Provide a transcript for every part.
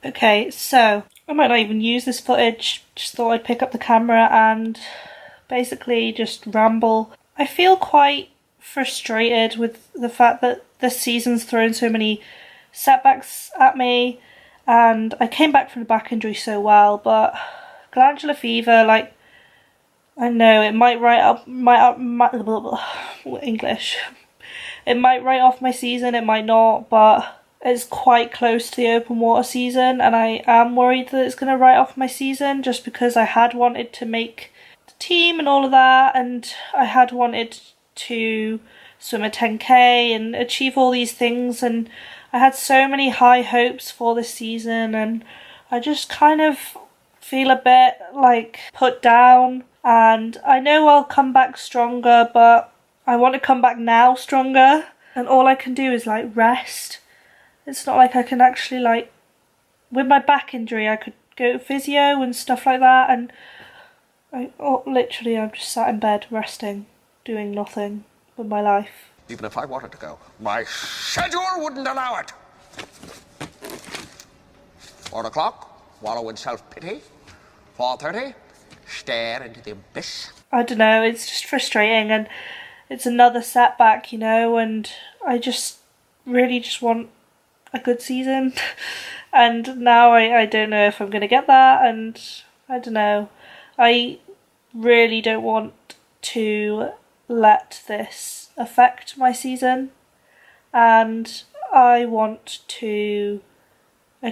Okay, so I might not even use this footage, just thought I'd pick up the camera and basically just ramble. I feel quite frustrated with the fact that this season's thrown so many setbacks at me, and I came back from the back injury so well, but glandular fever, like, I know it might English. It might write off my season, it might not, but it's quite close to the open water season, and I am worried that it's going to write off my season just because I had wanted to make the team and all of that, and I had wanted to swim a 10k and achieve all these things, and I had so many high hopes for this season, and I just kind of feel a bit like put down. And I know I'll come back stronger, but I want to come back now stronger, and all I can do is like rest. It's not like I can actually, like, with my back injury I could go to physio and stuff like that, and literally I'm just sat in bed resting, doing nothing with my life. Even if I wanted to go, my schedule wouldn't allow it. 4 o'clock, wallow in self-pity. 4:30, stare into the abyss. I don't know, it's just frustrating, and it's another setback, you know, and I just really just want a good season. And now I don't know if I'm going to get that, and I don't know. I really don't want to let this affect my season, and I want to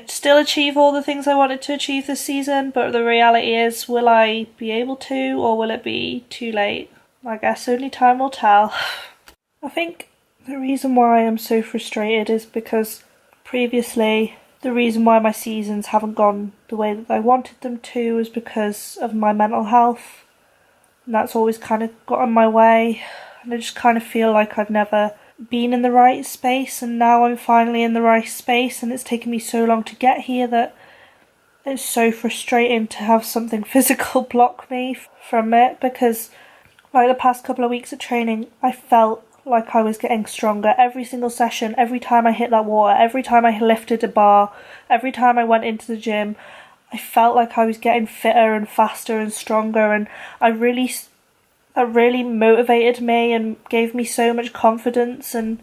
still achieve all the things I wanted to achieve this season, but the reality is, will I be able to, or will it be too late? I guess only time will tell. I think the reason why I'm so frustrated is because previously the reason why my seasons haven't gone the way that I wanted them to is because of my mental health, and that's always kind of got in my way, and I just kind of feel like I've never been in the right space, and now I'm finally in the right space, and it's taken me so long to get here that it's so frustrating to have something physical block me from it, because like the past couple of weeks of training I felt like I was getting stronger every single session, every time I hit that water, every time I lifted a bar, every time I went into the gym. I felt like I was getting fitter and faster and stronger, and that really motivated me and gave me so much confidence. And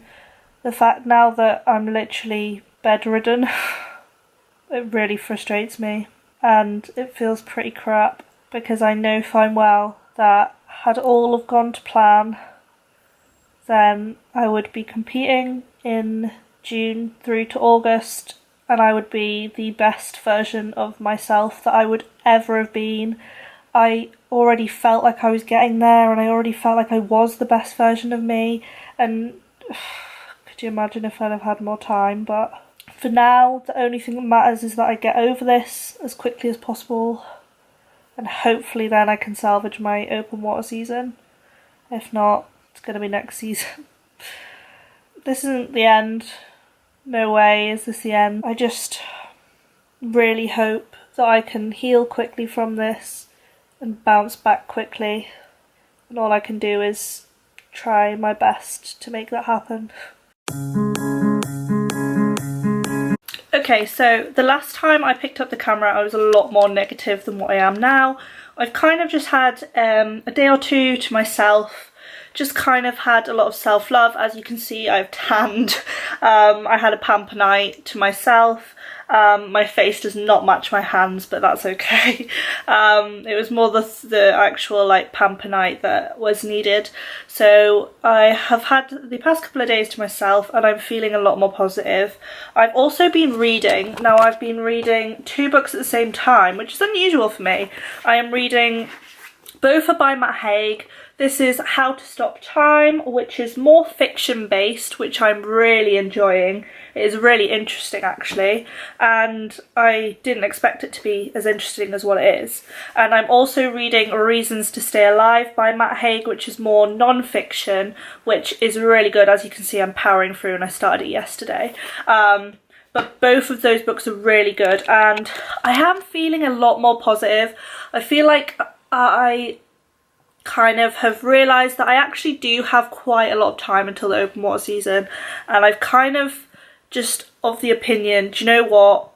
the fact now that I'm literally bedridden, it really frustrates me, and it feels pretty crap, because I know fine well that had all have gone to plan, then I would be competing in June through to August, and I would be the best version of myself that I would ever have been. I already felt like I was getting there, and I already felt like I was the best version of me, and could you imagine if I'd have had more time? But for now, the only thing that matters is that I get over this as quickly as possible, and hopefully then I can salvage my open water season. If not, it's going to be next season. This isn't the end. No way is this the end. I just really hope that I can heal quickly from this and bounce back quickly, and all I can do is try my best to make that happen. Okay, so the last time I picked up the camera I was a lot more negative than what I am now. I've kind of just had a day or two to myself, just kind of had a lot of self-love. As you can see, I've tanned. I had a pamper night to myself. My face does not match my hands, but that's okay. It was more the actual like pamper night that was needed. So I have had the past couple of days to myself, and I'm feeling a lot more positive. I've also been reading. Now I've been reading 2 books at the same time, which is unusual for me. I am reading, both are by Matt Haig. This is How to Stop Time, which is more fiction based, which I'm really enjoying. It is really interesting actually, and I didn't expect it to be as interesting as what it is. And I'm also reading Reasons to Stay Alive by Matt Haig, which is more non-fiction, which is really good. As you can see, I'm powering through, and I started it yesterday. But both of those books are really good, and I am feeling a lot more positive. I feel like I kind of have realised that I actually do have quite a lot of time until the open water season, and I've kind of just of the opinion, do you know what?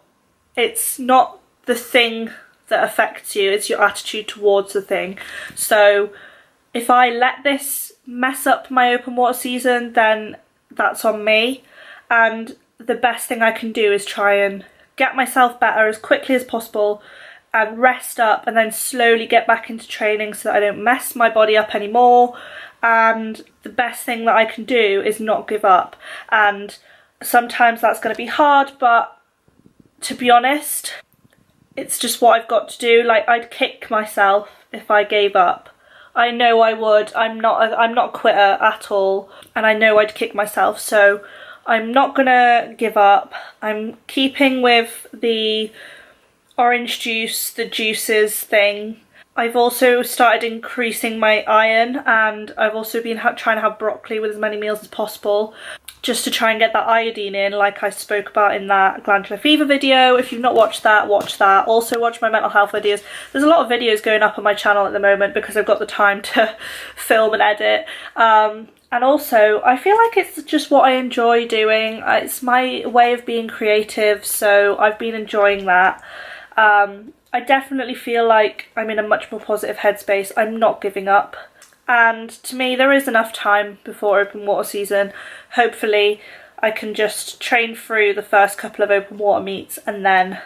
It's not the thing that affects you, it's your attitude towards the thing. So if I let this mess up my open water season, then that's on me. And the best thing I can do is try and get myself better as quickly as possible and rest up, and then slowly get back into training so that I don't mess my body up anymore. And the best thing that I can do is not give up. And sometimes that's going to be hard, but to be honest, it's just what I've got to do. Like, I'd kick myself if I gave up. I know I would. I'm not a quitter at all, and I know I'd kick myself, so I'm not gonna give up. I'm keeping with the orange juice, the juices thing. I've also started increasing my iron, and I've also been trying to have broccoli with as many meals as possible, just to try and get that iodine in, like I spoke about in that glandular fever video. If you've not watched that, watch that. Also watch my mental health videos. There's a lot of videos going up on my channel at the moment because I've got the time to film and edit. And also, I feel like it's just what I enjoy doing. It's my way of being creative, so I've been enjoying that. I definitely feel like I'm in a much more positive headspace. I'm not giving up. And to me, there is enough time before open water season. Hopefully, I can just train through the first couple of open water meets and then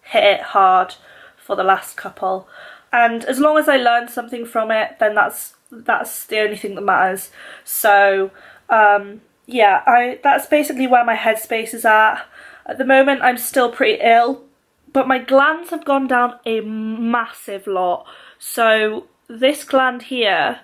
hit it hard for the last couple. And as long as I learn something from it, then that's the only thing that matters. So, yeah, that's basically where my headspace is at. At the moment, I'm still pretty ill, but my glands have gone down a massive lot. So this gland here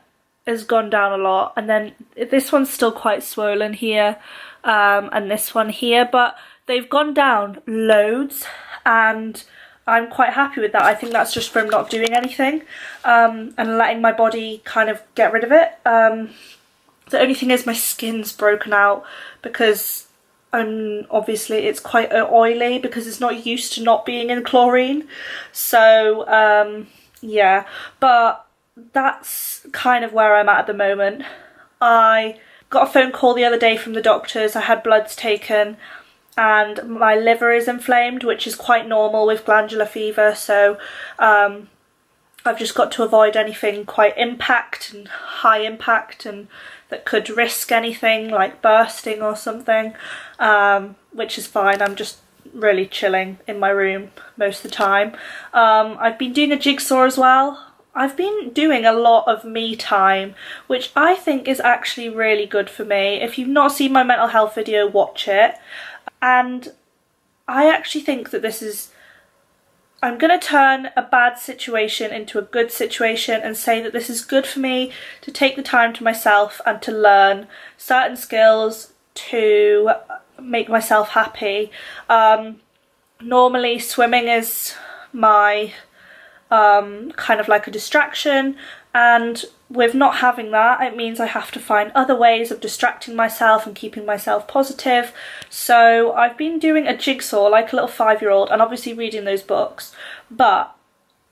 has gone down a lot, and then this one's still quite swollen here, and this one here, but they've gone down loads, and I'm quite happy with that. I think that's just from not doing anything, and letting my body kind of get rid of it. The only thing is my skin's broken out because obviously it's quite oily because it's not used to not being in chlorine. So yeah, but that's kind of where I'm at the moment. I got a phone call the other day from the doctors. I had bloods taken and my liver is inflamed, which is quite normal with glandular fever, so I've just got to avoid anything quite impact and high impact and that could risk anything like bursting or something, which is fine. I'm just really chilling in my room most of the time. I've been doing a jigsaw as well. I've been doing a lot of me time, which I think is actually really good for me. If you've not seen my mental health video, watch it. And I actually think that I'm going to turn a bad situation into a good situation and say that this is good for me to take the time to myself and to learn certain skills to make myself happy. Normally swimming is my kind of like a distraction, and with not having that, it means I have to find other ways of distracting myself and keeping myself positive. So I've been doing a jigsaw like a little 5-year-old and obviously reading those books, but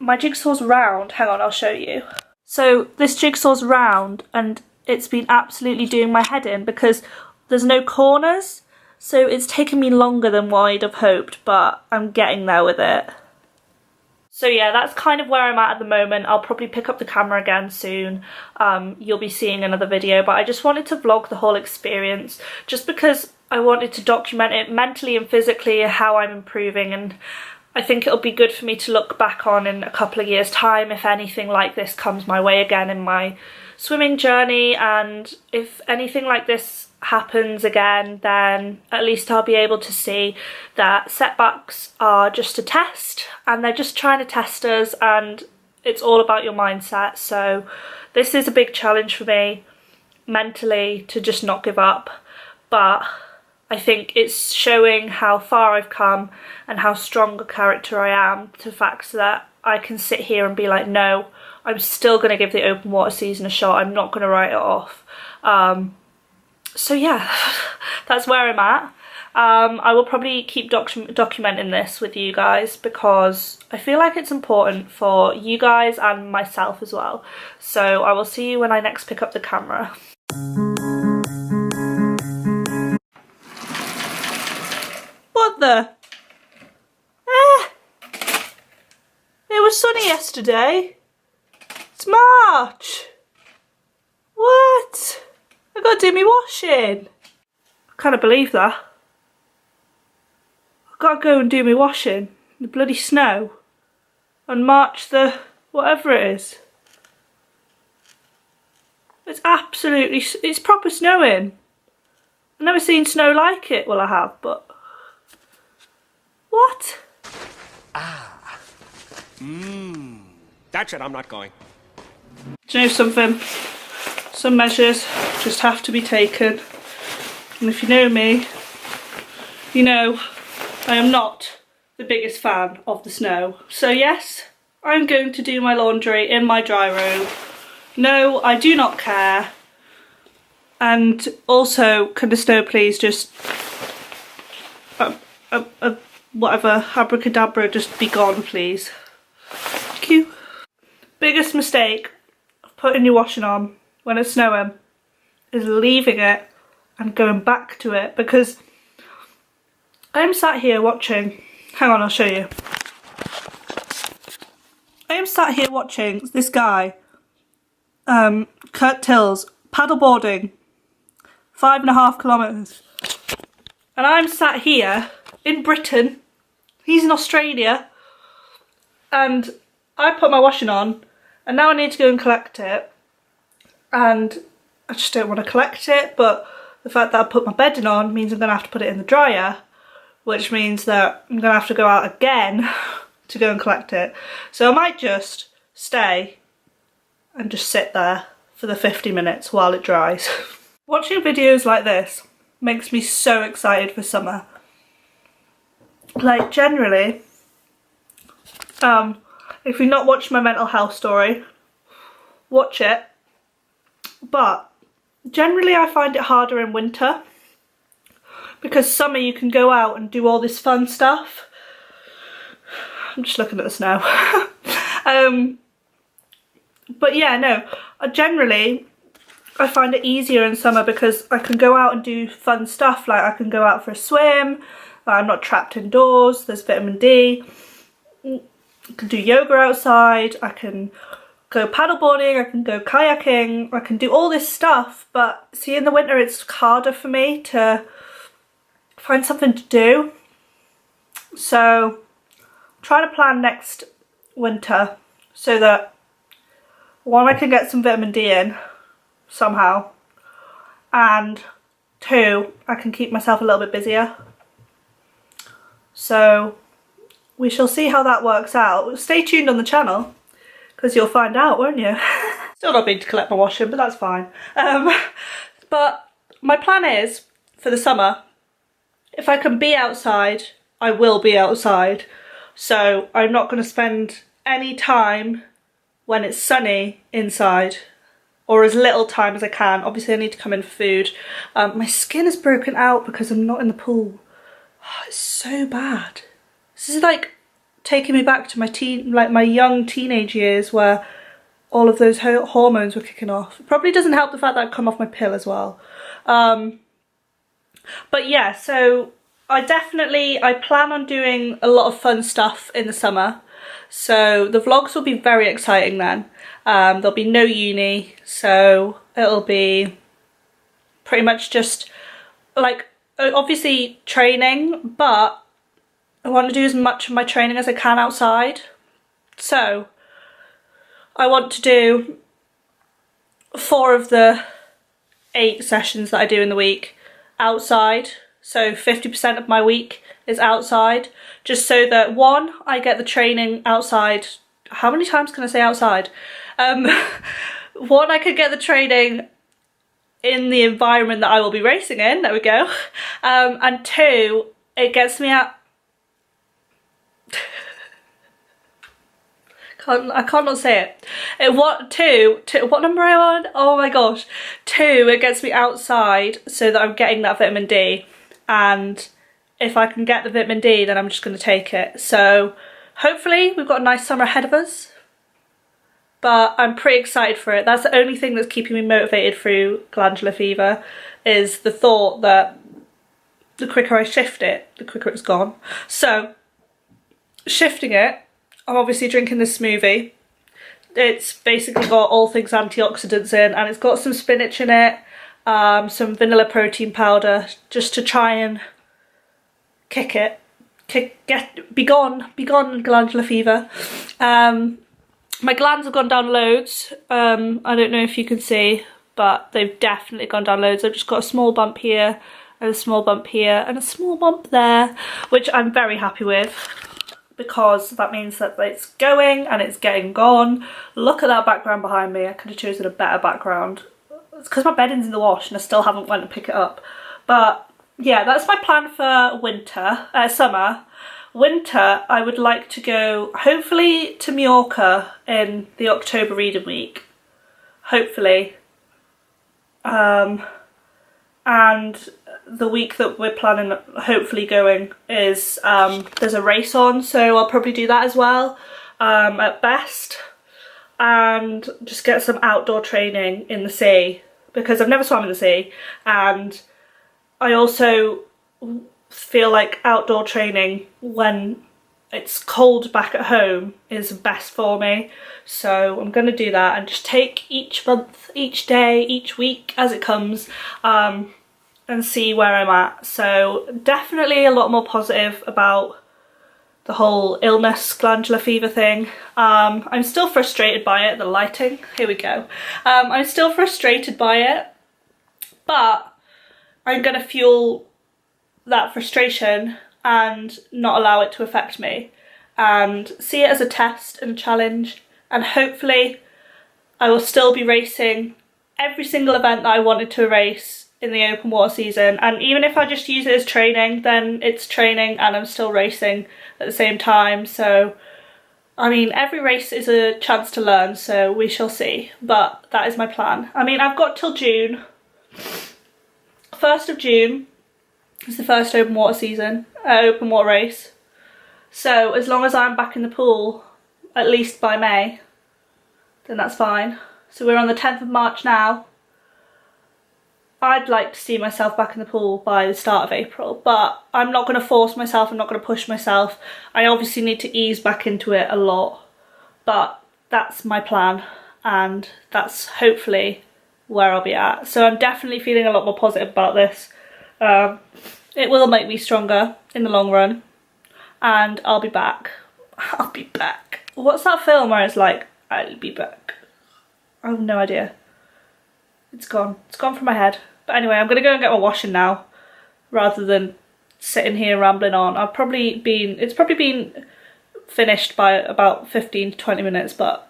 my jigsaw's round. Hang on, I'll show you. So this jigsaw's round and it's been absolutely doing my head in because there's no corners, so it's taken me longer than what I'd have hoped, but I'm getting there with it. So yeah, that's kind of where I'm at the moment. I'll probably pick up the camera again soon. You'll be seeing another video, but I just wanted to vlog the whole experience just because I wanted to document it mentally and physically, how I'm improving, and I think it'll be good for me to look back on in a couple of years' time if anything like this comes my way again in my swimming journey. And if anything like this happens again, then at least I'll be able to see that setbacks are just a test and they're just trying to test us, and it's all about your mindset. So this is a big challenge for me mentally to just not give up, but I think it's showing how far I've come and how strong a character I am, to the fact that I can sit here and be like, no, I'm still going to give the open water season a shot. I'm not going to write it off. So yeah, that's where I'm at. I will probably keep documenting this with you guys because I feel like it's important for you guys and myself as well. So I will see you when I next pick up the camera. what the? It was sunny yesterday. It's March. What? I gotta do me washing. I can't believe that. I gotta go and do me washing. The bloody snow. On March the whatever it is. It's absolutely, it's proper snowing. I've never seen snow like it. Well, I have, but what? That's it, I'm not going. Do you know something? Some measures just have to be taken. And if you know me, you know I am not the biggest fan of the snow. So yes, I'm going to do my laundry in my dry robe. No, I do not care. And also, can the snow please just whatever, abracadabra, just be gone, please. Thank you. Biggest mistake of putting your washing on when it's snowing is leaving it and going back to it, because I'm sat here watching, hang on, I'll show you. I am sat here watching this guy, Kurt Tills, paddleboarding 5.5 kilometres. And I'm sat here in Britain, he's in Australia, and I put my washing on and now I need to go and collect it, and I just don't want to collect it, but the fact that I put my bedding on means I'm going to have to put it in the dryer, which means that I'm going to have to go out again to go and collect it. So I might just stay and just sit there for the 50 minutes while it dries. Watching videos like this makes me so excited for summer. Like, generally, if you've not watched my mental health story, watch it. But generally I find it harder in winter, because summer you can go out and do all this fun stuff. I'm just looking at the snow. But yeah, no, generally I find it easier in summer because I can go out and do fun stuff. Like, I can go out for a swim, I'm not trapped indoors, there's vitamin D, I can do yoga outside, I can go paddleboarding, I can go kayaking, I can do all this stuff. But see, in the winter it's harder for me to find something to do. So I'm trying to plan next winter so that, one, I can get some vitamin D in somehow, and two, I can keep myself a little bit busier. So we shall see how that works out. Stay tuned on the channel, because you'll find out, won't you? Still not been to collect my washing, but that's fine. But my plan is, for the summer, if I can be outside, I will be outside. So I'm not going to spend any time when it's sunny inside, or as little time as I can. Obviously I need to come in for food. My skin is broken out because I'm not in the pool. Oh, it's so bad. This is like taking me back to my young teenage years, where all of those hormones were kicking off. It probably doesn't help the fact that I've come off my pill as well. But yeah, so I plan on doing a lot of fun stuff in the summer. So the vlogs will be very exciting then. There'll be no uni, so it'll be pretty much just like, obviously training, but I want to do as much of my training as I can outside. So I want to do 4 of the 8 sessions that I do in the week outside. So 50% of my week is outside, just so that, one, I get the training outside. How many times can I say outside? One, I could get the training in the environment that I will be racing in, there we go. And 2, it gets me out. I can't not say it. What number am I on? Oh my gosh. 2, it gets me outside so that I'm getting that vitamin D. And if I can get the vitamin D, then I'm just going to take it. So hopefully we've got a nice summer ahead of us. But I'm pretty excited for it. That's the only thing that's keeping me motivated through glandular fever, is the thought that the quicker I shift it, the quicker it's gone. So, shifting it, I'm obviously drinking this smoothie. It's basically got all things antioxidants in, and it's got some spinach in it, some vanilla protein powder, just to try and kick it. Be gone glandular fever. My glands have gone down loads. I don't know if you can see, but they've definitely gone down loads. I've just got a small bump here, and a small bump here, and a small bump there, which I'm very happy with, because that means that it's going and it's getting gone. Look at that background behind me. I could have chosen a better background. It's because my bedding's in the wash and I still haven't went to pick it up. But yeah, that's my plan for summer. Winter, I would like to go hopefully to Mallorca in the October reading week. Hopefully. And the week that we're planning hopefully going is there's a race on, so I'll probably do that as well at best, and just get some outdoor training in the sea, because I've never swum in the sea, and I also feel like outdoor training when it's cold back at home is best for me. So I'm going to do that and just take each month, each day, each week as it comes, and see where I'm at. So definitely a lot more positive about the whole illness, glandular fever thing. I'm still frustrated by it, the lighting, here we go. I'm still frustrated by it, but I'm gonna fuel that frustration and not allow it to affect me, and see it as a test and a challenge, and hopefully I will still be racing every single event that I wanted to race in the open water season, and even if I just use it as training, then it's training and I'm still racing at the same time. So I mean, every race is a chance to learn, so we shall see, but that is my plan. I mean, I've got till June. 1st of June is the first open water season, open water race, so as long as I'm back in the pool at least by May, then that's fine. So we're on the 10th of March now. I'd like to see myself back in the pool by the start of April, but I'm not going to force myself, I'm not going to push myself. I obviously need to ease back into it a lot, but that's my plan, and that's hopefully where I'll be at. So I'm definitely feeling a lot more positive about this. It will make me stronger in the long run, and I'll be back. I'll be back. What's that film where it's like, I'll be back? I have no idea. It's gone. It's gone from my head. But anyway, I'm going to go and get my washing now, rather than sitting here rambling on. It's probably been finished by about 15 to 20 minutes, but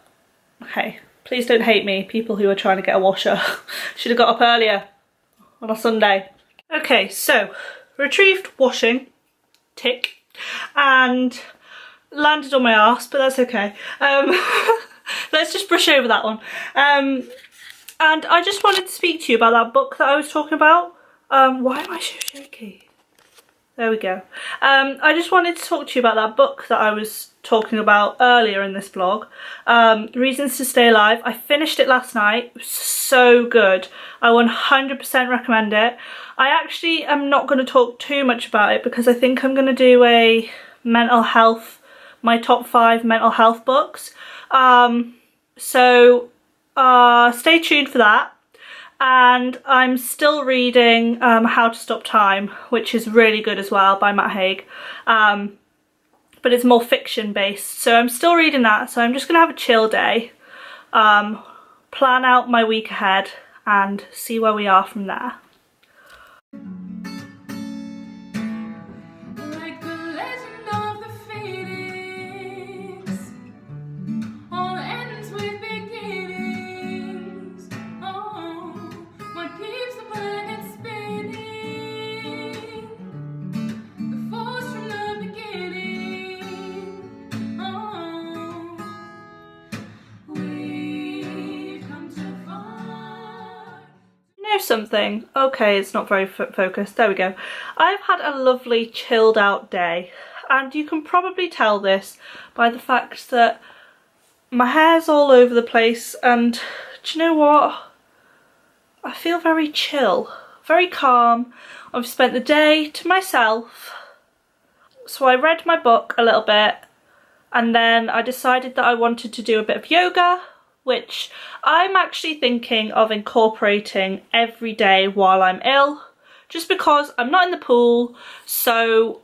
hey, please don't hate me, people who are trying to get a washer. Should have got up earlier on a Sunday. Okay, so retrieved washing, tick, and landed on my arse, but that's okay. Let's just brush over that one. And I just wanted to speak to you about that book that I was talking about. Why am I so shaky? There we go. I just wanted to talk to you about that book that I was talking about earlier in this vlog. Reasons to Stay Alive. I finished it last night. It was so good. I 100% recommend it. I actually am not going to talk too much about it, because I think I'm going to do a mental health, my top 5 mental health books. So stay tuned for that. And I'm still reading How to Stop Time, which is really good as well, by Matt Haig, but it's more fiction based, so I'm still reading that. So I'm just gonna have a chill day, plan out my week ahead and see where we are from there. Something. Okay, it's not very focused. There we go. I've had a lovely chilled out day, and you can probably tell this by the fact that my hair's all over the place, and do you know what? I feel very chill, very calm. I've spent the day to myself. So I read my book a little bit, and then I decided that I wanted to do a bit of yoga, which I'm actually thinking of incorporating every day while I'm ill, just because I'm not in the pool, so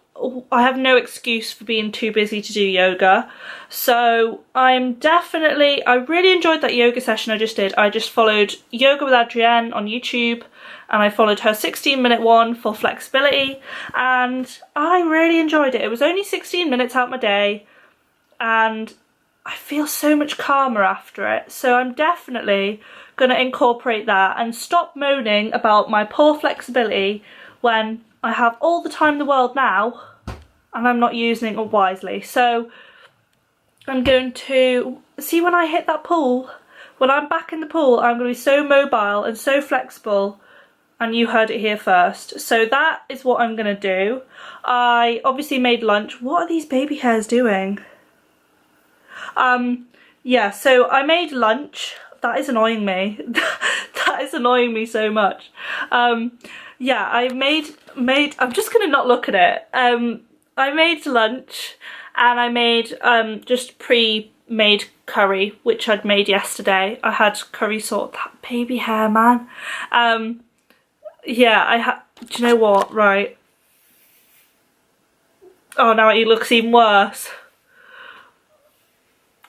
I have no excuse for being too busy to do yoga. So I really enjoyed that yoga session I just did. I just followed Yoga with Adrienne on YouTube, and I followed her 16-minute one for flexibility, and I really enjoyed it. It was only 16 minutes out my day, and I feel so much calmer after it. So I'm definitely going to incorporate that and stop moaning about my poor flexibility when I have all the time in the world now and I'm not using it wisely. So I'm going to see when I hit that pool, when I'm back in the pool, I'm going to be so mobile and so flexible, and you heard it here first. So that is what I'm going to do. I obviously made lunch. What are these baby hairs doing? Yeah, so I made lunch. That is annoying me. That is annoying me so much. Yeah, I made, I'm just gonna not look at it. I made lunch, and I made just pre-made curry, which I'd made yesterday. I had curry salt. That baby hair, man. Yeah, do you know what? Right. Oh, now it looks even worse.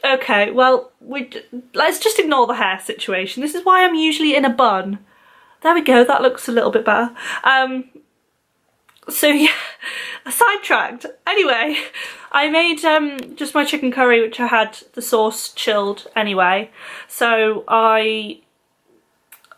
Okay, well, let's just ignore the hair situation. This is why I'm usually in a bun. There we go, that looks a little bit better. So yeah, sidetracked. Anyway, I made just my chicken curry, which I had the sauce chilled anyway. So I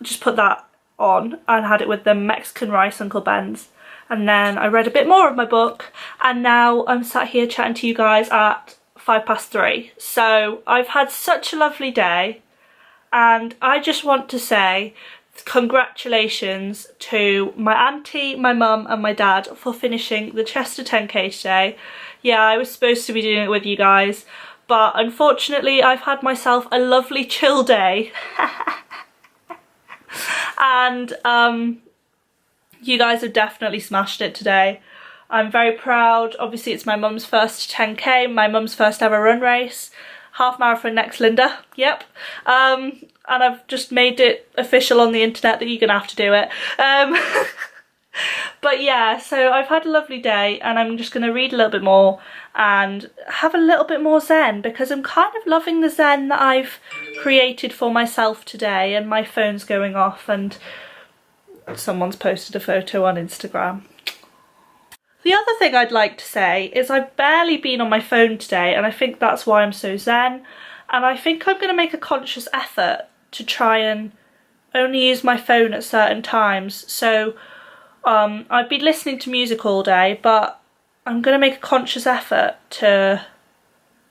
just put that on and had it with the Mexican rice Uncle Ben's. And then I read a bit more of my book, and now I'm sat here chatting to you guys at 3:05. So I've had such a lovely day, and I just want to say congratulations to my auntie, my mum and my dad for finishing the Chester 10k today. Yeah, I was supposed to be doing it with you guys, but unfortunately I've had myself a lovely chill day. And you guys have definitely smashed it today. I'm very proud. Obviously it's my mum's first 10k, my mum's first ever run race. Half marathon next, Linda. Yep. And I've just made it official on the internet that you're gonna have to do it. But yeah, so I've had a lovely day, and I'm just gonna read a little bit more and have a little bit more zen, because I'm kind of loving the zen that I've created for myself today. And my phone's going off, and someone's posted a photo on Instagram. The other thing I'd like to say is I've barely been on my phone today, and I think that's why I'm so zen. And I think I'm going to make a conscious effort to try and only use my phone at certain times. So I've been listening to music all day, but I'm going to make a conscious effort to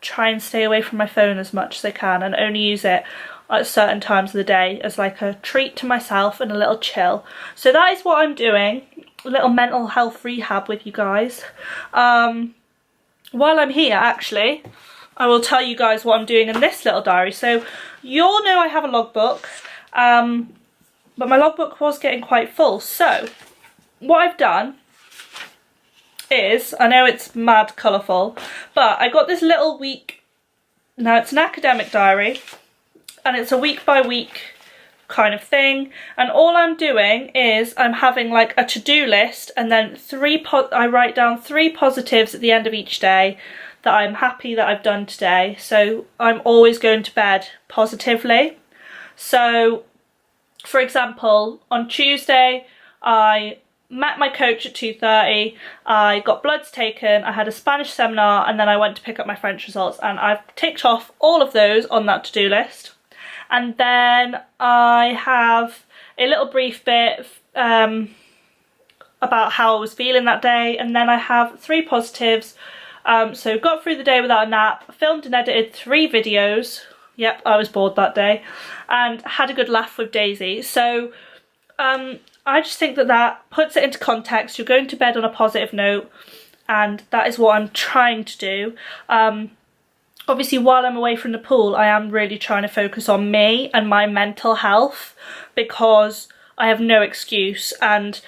try and stay away from my phone as much as I can, and only use it at certain times of the day as like a treat to myself and a little chill. So that is what I'm doing. A little mental health rehab with you guys. While I'm here, actually, I will tell you guys what I'm doing in this little diary. So you all know I have a logbook, but my logbook was getting quite full. So what I've done is, I know it's mad colourful, but I got this little week, now it's an academic diary, and it's a week by week kind of thing, and all I'm doing is I'm having like a to-do list, and then I write down 3 positives at the end of each day that I'm happy that I've done today. So I'm always going to bed positively. So for example, on Tuesday I met my coach at 2:30, I got bloods taken, I had a Spanish seminar, and then I went to pick up my French results, and I've ticked off all of those on that to-do list. And then I have a little brief bit about how I was feeling that day, and then I have 3 positives. So got through the day without a nap, filmed and edited 3 videos. Yep, I was bored that day, and had a good laugh with Daisy. So I just think that that puts it into context. You're going to bed on a positive note, and that is what I'm trying to do. Obviously, while I'm away from the pool, I am really trying to focus on me and my mental health, because I have no excuse, and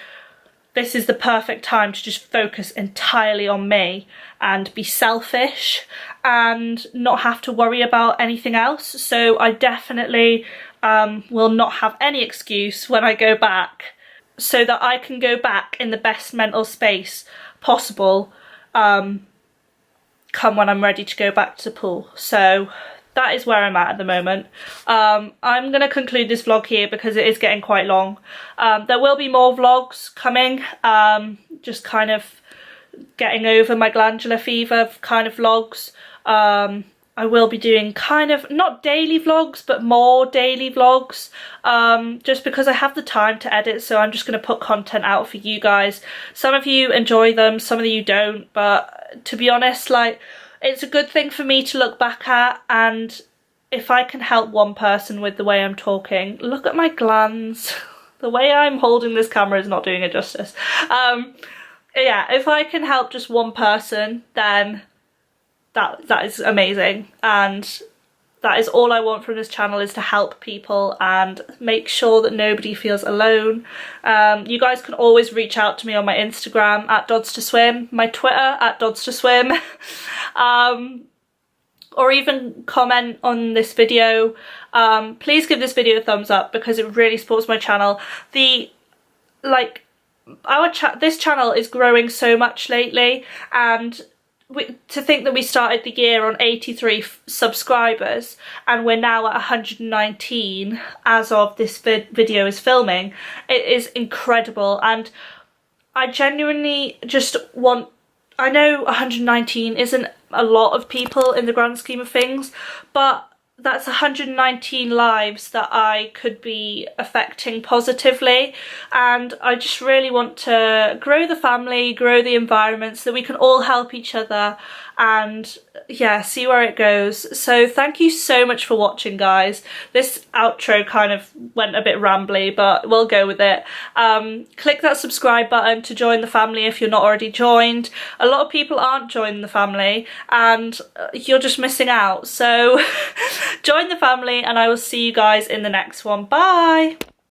this is the perfect time to just focus entirely on me and be selfish and not have to worry about anything else. So I definitely will not have any excuse when I go back, so that I can go back in the best mental space possible come when I'm ready to go back to the pool. So that is where I'm at the moment. I'm going to conclude this vlog here because it is getting quite long. There will be more vlogs coming, just kind of getting over my glandular fever kind of vlogs. I will be doing kind of, not daily vlogs, but more daily vlogs, just because I have the time to edit, so I'm just going to put content out for you guys. Some of you enjoy them, some of you don't, but to be honest, like, it's a good thing for me to look back at, and if I can help one person with the way I'm talking, look at my glands. The way I'm holding this camera is not doing it justice. Yeah, if I can help just one person, then that is amazing, and that is all I want from this channel, is to help people and make sure that nobody feels alone. You guys can always reach out to me on my Instagram at Dodds2Swim, my Twitter at Dodds2Swim, or even comment on this video. Please give this video a thumbs up because it really supports my channel. This channel is growing so much lately, and to think that we started the year on 83 subscribers and we're now at 119 as of this video is filming, it is incredible. And I genuinely just want, I know 119 isn't a lot of people in the grand scheme of things, but that's 119 lives that I could be affecting positively, and I just really want to grow the family, grow the environment, so that we can all help each other and, yeah, see where it goes. So thank you so much for watching, guys. This outro kind of went a bit rambly, but we'll go with it. Click that subscribe button to join the family if you're not already joined. A lot of people aren't joining the family, and you're just missing out. So join the family, and I will see you guys in the next one. Bye!